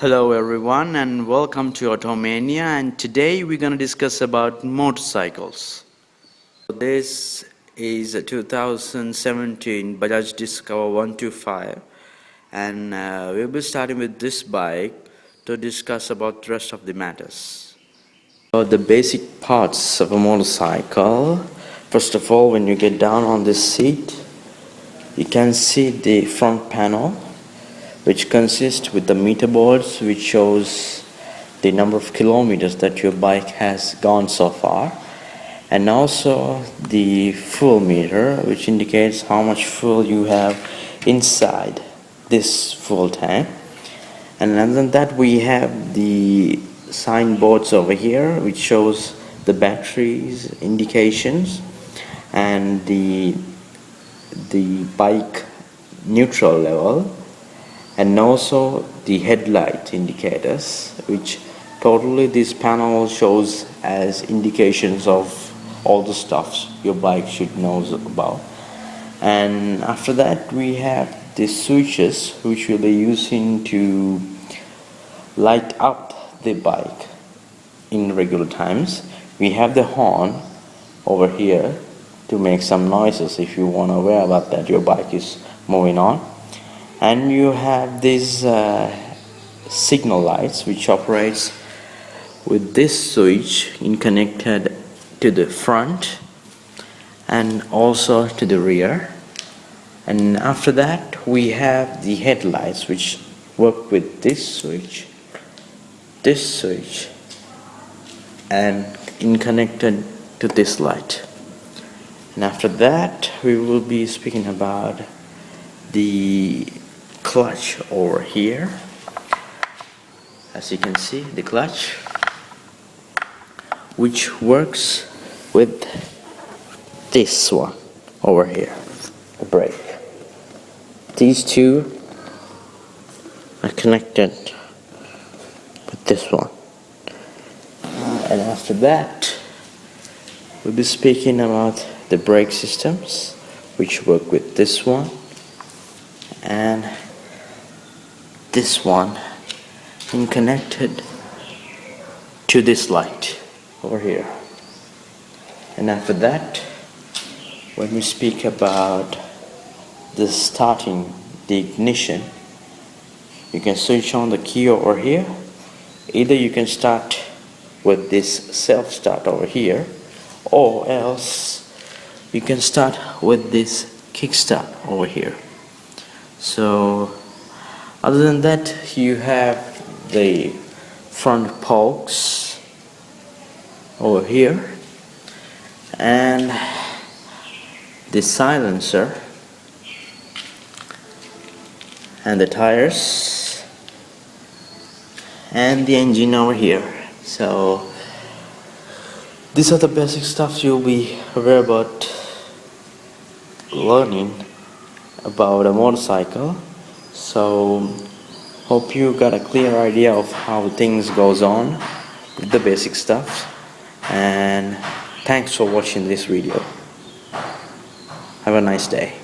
Hello everyone and welcome to Automania, and today we're going to discuss about motorcycles. This is a 2017 Bajaj Discover 125 and we'll be starting with this bike to discuss about the rest of the matters. About the basic parts of a motorcycle. First of all, when you get down on this seat, you can see the front panel, which consists with the meter boards, which shows the number of kilometers that your bike has gone so far, and also the fuel meter, which indicates how much fuel you have inside this fuel tank. And other than that, we have the signboards over here, which shows the batteries indications and the bike neutral level, and also the headlight indicators, which totally this panel shows as indications of all the stuffs your bike should know about. And after that, we have the switches, which we'll be using to light up the bike in regular times. We have the horn over here to make some noises if you want to aware about that your bike is moving on. And you have these signal lights, which operates with this switch connected to the front and also to the rear. And after that, we have the headlights, which work with this switch, and connected to this light. And after that, we will be speaking about the clutch over here. As you can see, the clutch, which works with this one over here, the brake. These two are connected with this one. And after that, we'll be speaking about the brake systems, which work with this one and this one, and connected to this light over here. And after that, when we speak about the starting the ignition, you can switch on the key over here. Either you can start with this self start over here, or else you can start with this kickstart over here. So other than that, you have the front forks over here and the silencer and the tires and the engine over here. So these are the basic stuff you'll be aware about learning about a motorcycle. So hope you got a clear idea of how things goes on with the basic stuff, and thanks for watching this video. Have a nice day.